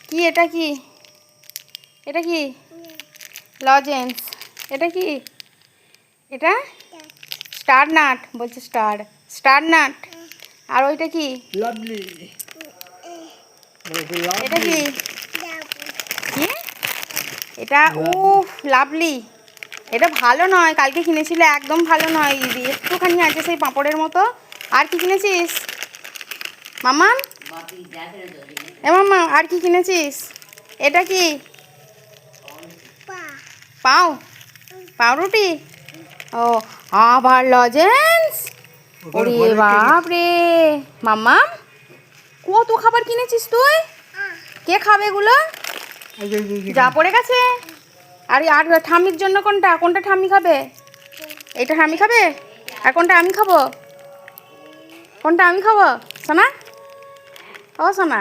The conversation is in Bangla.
কি এটা কি? এটা কি? লজেন্স। এটা কি? এটা স্টার নাট বলছে, স্টার নাট। আর ওইটা কি? লাভলি। এটা কি? কি এটা? উফ, লাভলি। এটা ভালো নয়, কালকে কিনেছিলে, একদম ভালো নয়। একটুখানি আছে সেই পাঁপড়ের মতো। আর কি কিনেছিস মামা? এ মামা, আর কি কিনেছিস? এটা কি? পাউরুটি। ও, আবার লজেন্স। ওরে বাপ রে মাম্মা, কত খাবার কিনেছিস তুই? কে খাবে এগুলো? যা পড়ে গেছে। আর ঠাম্মির জন্য কোনটা? কোনটা ঠাম্মি খাবে? এটা ঠাম্মি খাবে? আর কোনটা আমি খাবো? কোনটা আমি খাবো সোনা? ও সোনা।